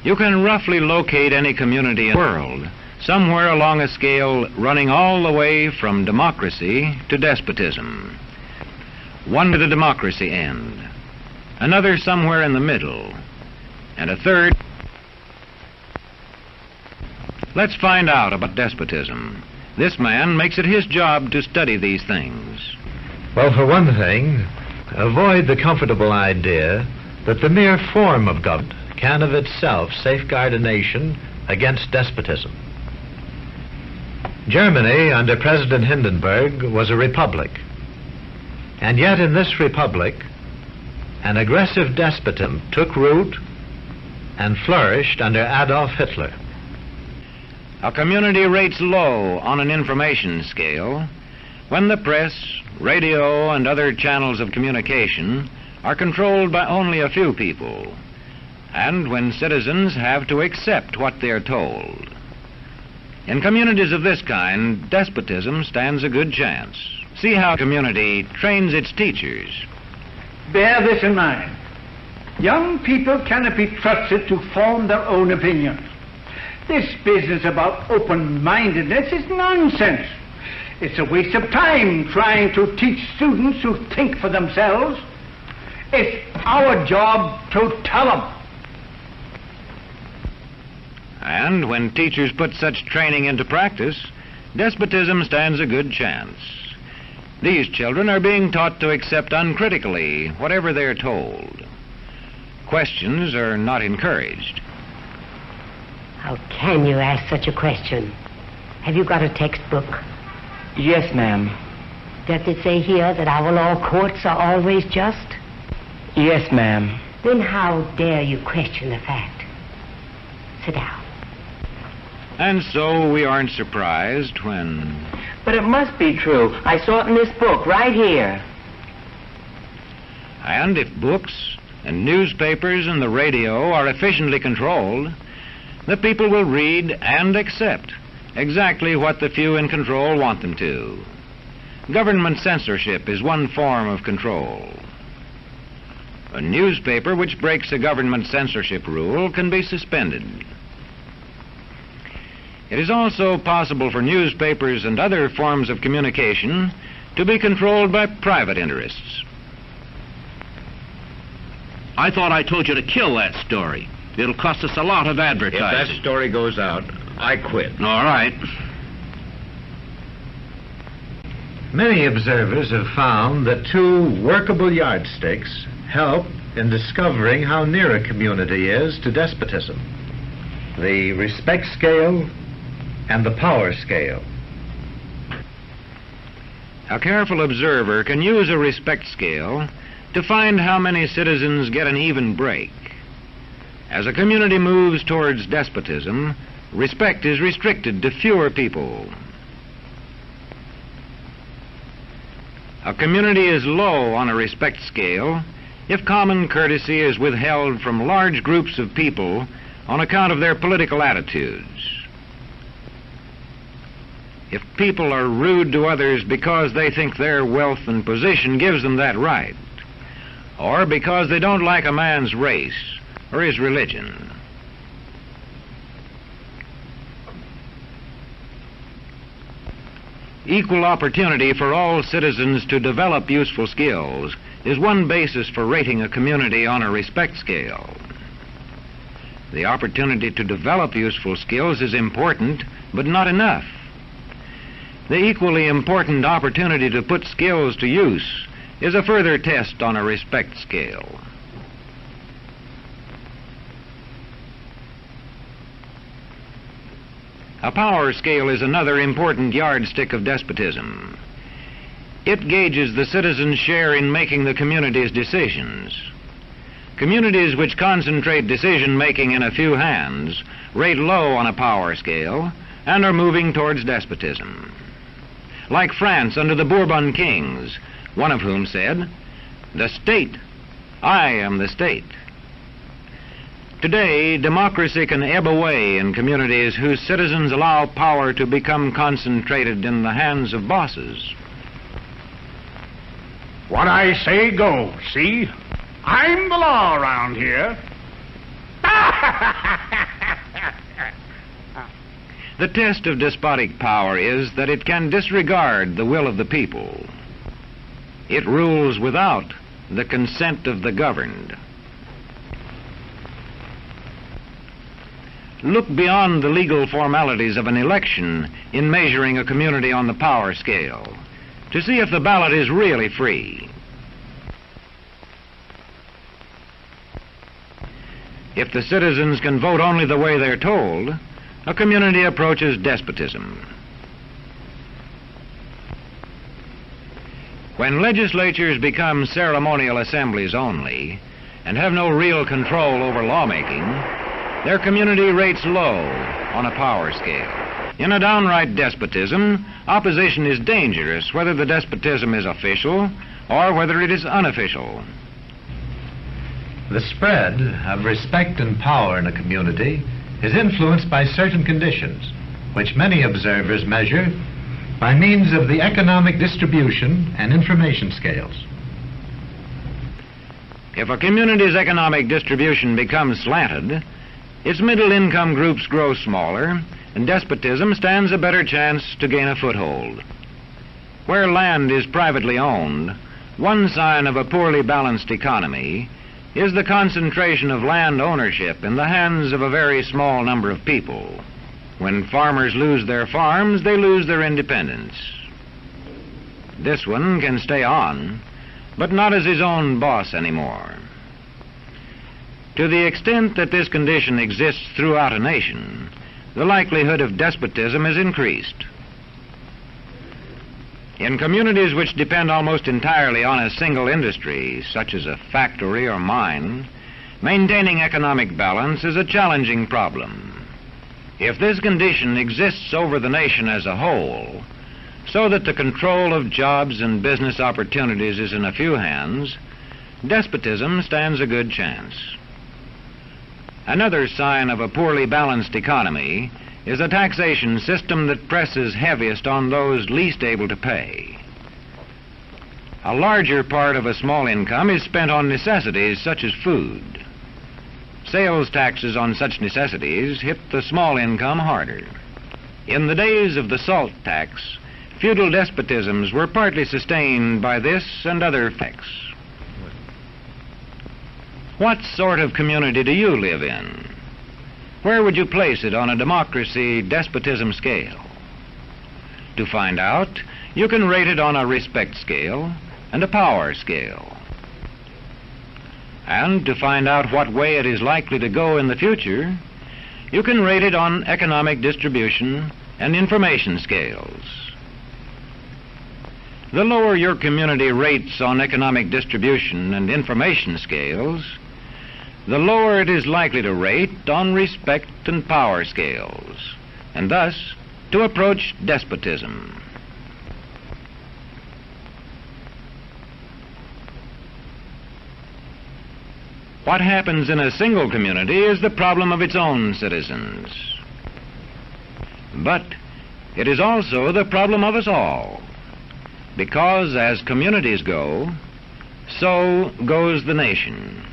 You can roughly locate any community in the world somewhere along a scale running all the way from democracy to despotism. One to the democracy end, another somewhere in the middle, and a third. Let's find out about despotism. This man makes it his job to study these things. Well, for one thing, avoid the comfortable idea that the mere form of government can of itself safeguard a nation against despotism. Germany, under President Hindenburg, was a republic. And yet in this republic, an aggressive despotism took root and flourished under Adolf Hitler. A community rates low on an information scale when the press, radio, and other channels of communication are controlled by only a few people, and when citizens have to accept what they're told. In communities of this kind, despotism stands a good chance. See how a community trains its teachers. Bear this in mind. Young people cannot be trusted to form their own opinions. This business about open-mindedness is nonsense. It's a waste of time trying to teach students who think for themselves. It's our job to tell them. And when teachers put such training into practice, despotism stands a good chance. These children are being taught to accept uncritically whatever they're told. Questions are not encouraged. How can you ask such a question? Have you got a textbook? Yes, ma'am. Does it say here that our law courts are always just? Yes, ma'am. Then how dare you question the fact? Sit down. And so we aren't surprised when... But it must be true. I saw it in this book right here. And if books and newspapers and the radio are efficiently controlled, the people will read and accept exactly what the few in control want them to. Government censorship is one form of control. A newspaper which breaks a government censorship rule can be suspended. It is also possible for newspapers and other forms of communication to be controlled by private interests. I thought I told you to kill that story. It'll cost us a lot of advertising. If that story goes out, I quit. All right. Many observers have found that two workable yardsticks help in discovering how near a community is to despotism: the respect scale and the power scale. A careful observer can use a respect scale to find how many citizens get an even break. As a community moves towards despotism, respect is restricted to fewer people. A community is low on a respect scale if common courtesy is withheld from large groups of people on account of their political attitudes. If people are rude to others because they think their wealth and position gives them that right, or because they don't like a man's race or his religion. Equal opportunity for all citizens to develop useful skills is one basis for rating a community on a respect scale. The opportunity to develop useful skills is important, but not enough. The equally important opportunity to put skills to use is a further test on a respect scale. A power scale is another important yardstick of despotism. It gauges the citizens' share in making the community's decisions. Communities which concentrate decision-making in a few hands rate low on a power scale and are moving towards despotism. Like France under the Bourbon kings, one of whom said, "The state, I am the state." Today, democracy can ebb away in communities whose citizens allow power to become concentrated in the hands of bosses. What I say goes, see? I'm the law around here. Ah! The test of despotic power is that it can disregard the will of the people. It rules without the consent of the governed. Look beyond the legal formalities of an election in measuring a community on the power scale to see if the ballot is really free. If the citizens can vote only the way they're told, a community approaches despotism. When legislatures become ceremonial assemblies only and have no real control over lawmaking, their community rates low on a power scale. In a downright despotism, opposition is dangerous whether the despotism is official or whether it is unofficial. The spread of respect and power in a community is influenced by certain conditions, which many observers measure by means of the economic distribution and information scales. If a community's economic distribution becomes slanted, its middle-income groups grow smaller, and despotism stands a better chance to gain a foothold. Where land is privately owned, one sign of a poorly balanced economy is the concentration of land ownership in the hands of a very small number of people. When farmers lose their farms, they lose their independence. This one can stay on, but not as his own boss anymore. To the extent that this condition exists throughout a nation, the likelihood of despotism is increased. In communities which depend almost entirely on a single industry, such as a factory or mine, maintaining economic balance is a challenging problem. If this condition exists over the nation as a whole, so that the control of jobs and business opportunities is in a few hands, despotism stands a good chance. Another sign of a poorly balanced economy is a taxation system that presses heaviest on those least able to pay. A larger part of a small income is spent on necessities such as food. Sales taxes on such necessities hit the small income harder. In the days of the salt tax, feudal despotisms were partly sustained by this and other effects. What sort of community do you live in? Where would you place it on a democracy-despotism scale? To find out, you can rate it on a respect scale and a power scale. And to find out what way it is likely to go in the future, you can rate it on economic distribution and information scales. The lower your community rates on economic distribution and information scales, the lower it is likely to rate on respect and power scales, and thus to approach despotism. What happens in a single community is the problem of its own citizens. But it is also the problem of us all, because as communities go, so goes the nation.